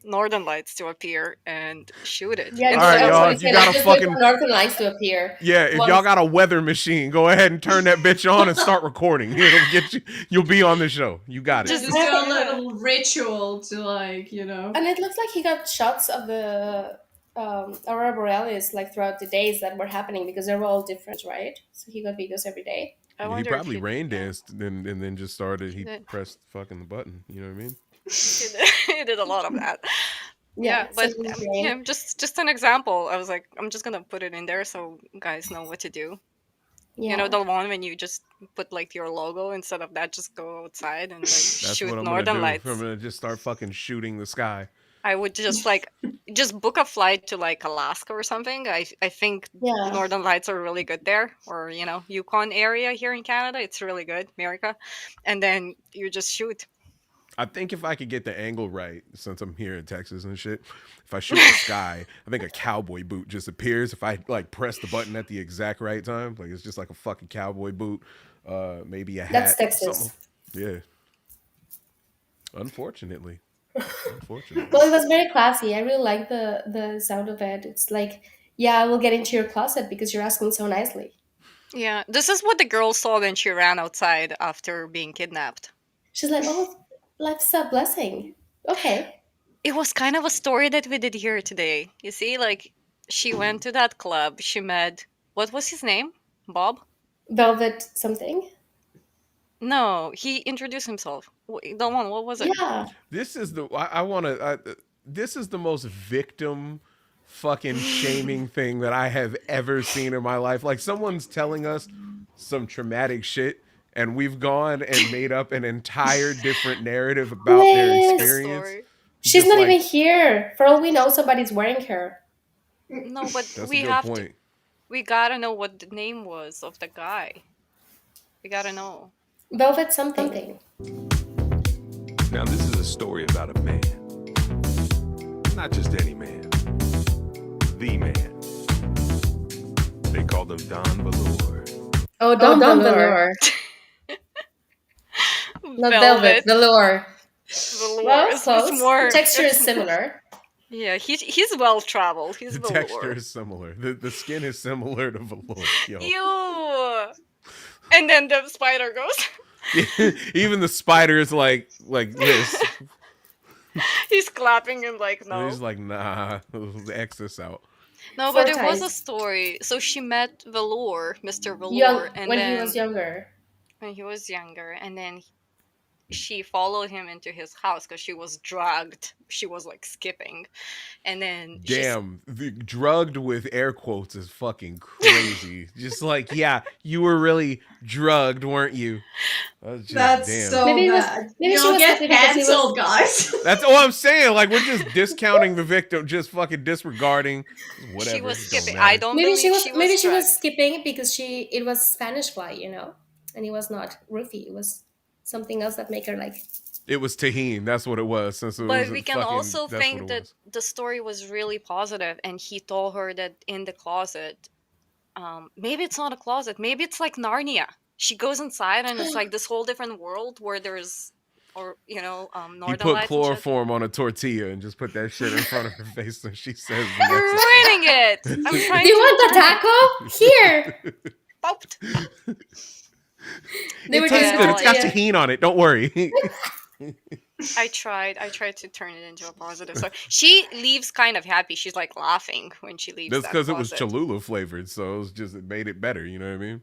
Northern Lights to appear and shoot it Yeah, All just right, instead that's of what y'all. he If you said. got Like, a just wait for fucking Northern Lights to appear. yeah, if y'all Once. got a weather machine, go ahead and turn that bitch on and start recording. It'll get you. You'll be on the show. You got And it. just do a little ritual to like, you know. And it looks like he got shots of the aurora borealis like throughout the days that were happening because they were all different, right? So he got videos every day. I He wonder if probably rain yeah, danced and then just started. he He did. pressed fucking the button. You know what I mean? He did, he did a lot of that. Yeah, Yeah, but singing rain. yeah, just an example. I was like, I'm just gonna put it in there so guys know what to do. You know, Yeah. the one when you just put like your logo instead of that, just go outside and like That's shoot what I'm gonna Northern do. I'm Lights. gonna just start fucking shooting the sky. I would just book a flight to like Alaska or something. I think Yeah. Northern Lights are really good there, or you know, Yukon area here in Canada. It's really good, America, and then you just shoot. I think if I could get the angle right, since I'm here in Texas and shit, if I shoot the sky, I think a cowboy boot just appears. If I like press the button at the exact right time, like it's just like a fucking cowboy boot, maybe a That's hat, something. Texas. Yeah. Unfortunately. Unfortunately. Well, it was very classy. I really like the sound of it. It's like, yeah, I will get into your closet because you're asking so nicely. Yeah, this is what the girl saw when she ran outside after being kidnapped. She's like, oh, life's a blessing. Okay. It was kind of a story that we did here today. You see, like she went to that club. She met what was his name? Bob? Velvet something. No, he introduced himself. The one. What was it? Yeah. This is the I want to. This is the most victim fucking shaming thing that I have ever seen in my life. Like someone's telling us some traumatic shit, and we've gone and made up an entire different narrative about their Yes. The experience. story. She's Just not like even here. For all we know, somebody's wearing her. No, but that's a we good have to. point. We gotta know what the name was of the guy. We gotta know. Velvet something. Now, this is a story about a man. Not just any man. The man. They called him Don Valor. Oh, Don Don Velour. Velour. Not Velvet. Velour. Velour. Well, It's close. more. The texture is it's- similar. Yeah, he's well traveled. He's The velour. texture is similar. The skin is similar to velour. Yo. Ew. And then the spider goes. Even the spider is like this. He's clapping and like And no. he's like, nah, X this out. No, Four but there was a times. story. So she met Velour, Mr. Velour, Young and when then he was younger. when he was younger, and then she followed him into his house because she was drugged. She was like skipping, and then Damn, the drugged with air quotes is fucking crazy. Just like, yeah, you were really drugged, weren't you? That's just That's damn. so Maybe it was- bad. maybe she You'll was get happy because he was- canceled, guys. That's all I'm saying. Like, we're just discounting the victim, just fucking disregarding whatever. she was it don't skipping. matter. I don't Maybe believe she was. Maybe she was drugged. skipping because it was Spanish fly, and it was not roofie. It was something else that make her like. It was Tahine. That's what it was. Since it But was we can fucking, also that's think what it that was. the story was really positive, and he told her that in the closet. Maybe it's not a closet. Maybe it's like Narnia. She goes inside, and it's like this whole different world where there's, or He Northern put Lights and shit. chloroform on a tortilla and just put that shit in front of her face, and she says, the You're next- ruining it. I'm trying Do you to want a taco? Here. Popped. They were It just tastes good. It's got tortilla. tahine on it. Don't worry. I tried to turn it into a positive. So she leaves kind of happy. She's like laughing when she leaves. That's that because it was closet. Cholula flavored, so it made it better. You know what I mean?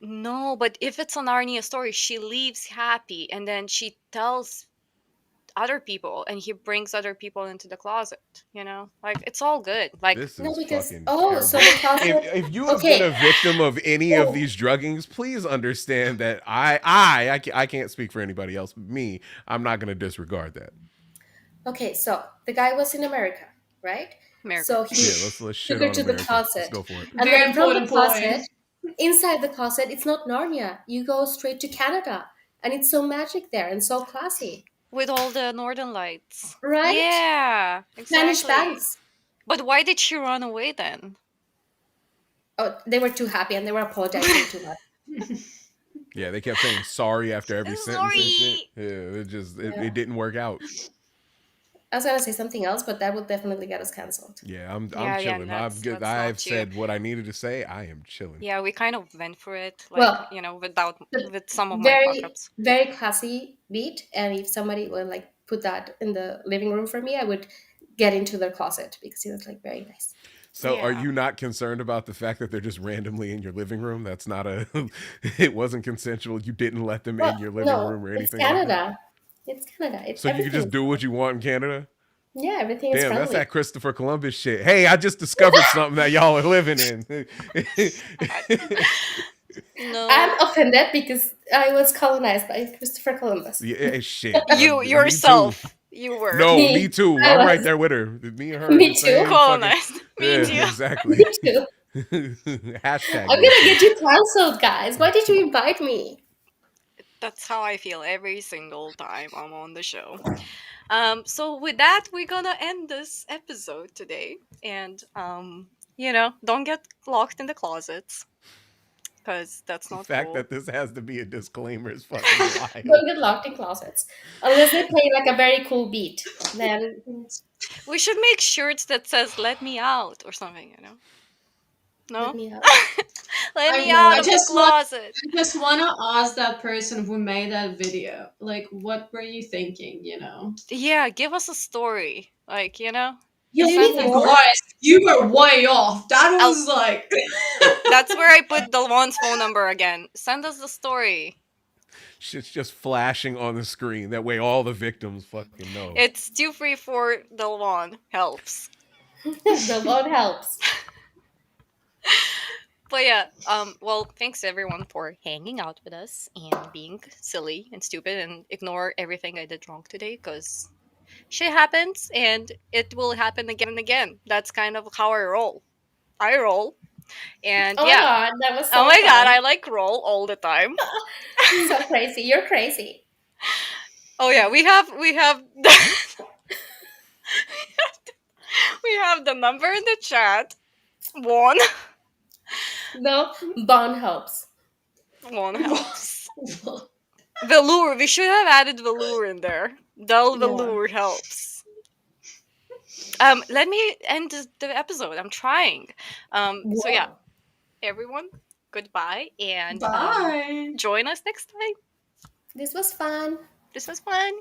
No, but if it's a Narnia story, she leaves happy, and then she tells other people, and he brings other people into the closet. Like it's all good. Like This is No, because fucking so terrible. the closet. If you have Okay. been a victim of any of these druggings, please understand that I can't speak for anybody else. But me, I'm not going to disregard that. Okay, so the guy was in America, right? America. So he Yeah, let's shit took her on to the America. closet. Let's go for it. And Very then from the important point. closet, inside the closet, it's not Narnia. You go straight to Canada, and it's so magic there and so classy, with all the Northern Lights. right? Yeah, Spanish exactly. banks. But why did she run away then? Oh, they were too happy and they were apologizing too much. Yeah, they kept saying sorry after every sentence and shit. Sorry. Yeah, it didn't work out. I was gonna say something else, but that would definitely get us canceled. Yeah, I'm Yeah, chilling. I'm let's good. let's not I've do. said what I needed to say. I am chilling. Yeah, we kind of went for it, like, Well, without the with some of my fuck very ups. very classy beat, and if somebody would like put that in the living room for me, I would get into their closet because it was like very nice. So, are Yeah. you not concerned about the fact that they're just randomly in your living room? That's not a. It wasn't consensual. You didn't let them Well, in your living no, room or it's anything like that. Canada. It's Canada. It's So you can everything just is do what friendly. you want in Canada. Yeah, everything is Damn, that's friendly. that Christopher Columbus shit. Hey, I just discovered something that y'all are living in. I'm No, offended because I was colonized by Christopher Columbus. Yeah, shit. you Me too. yourself, you were No, me Me, too. I I'm right was. there with her. Me and her, the Me too. same fucking. colonized. Me Yeah, too. exactly. Me too. Hashtag I'm me gonna too. get you cancelled, guys. Why did you invite me? That's how I feel every single time I'm on the show. So with that, we're gonna end this episode today, and don't get locked in the closets because that's The not fact cool. that this has to be a disclaimer is fucking wild. Don't get locked in closets unless they play like a very cool beat. Then We should make shirts that says "Let me out" or something. let No, me out. let I me know. out of the closet. I just want to ask that person who made that video, like, what were you thinking? Yeah, give us a story. Like, You Do you send need us. more? guys, you were way off. That I'll, was like. that's where I put the one's phone number again. Send us the story. Shit's just flashing on the screen. That way all the victims fucking know. It's 234 Delwan helps. The load helps. But yeah, well, thanks everyone for hanging out with us and being silly and stupid and ignore everything I did wrong today because shit happens and it will happen again and again. That's kind of how I roll. I roll. And Oh my yeah. god, that was Oh so my god, fun. I like roll all the time. So crazy. You're crazy. Oh yeah, we have we have the number in the chat. One. No, Bond helps. One helps. Velour. We should have added velour in there. Dull Yeah. velour helps. Let me end the episode. I'm trying. So yeah, Whoa. everyone, goodbye, and Bye. join us next time. This was fun. This was fun.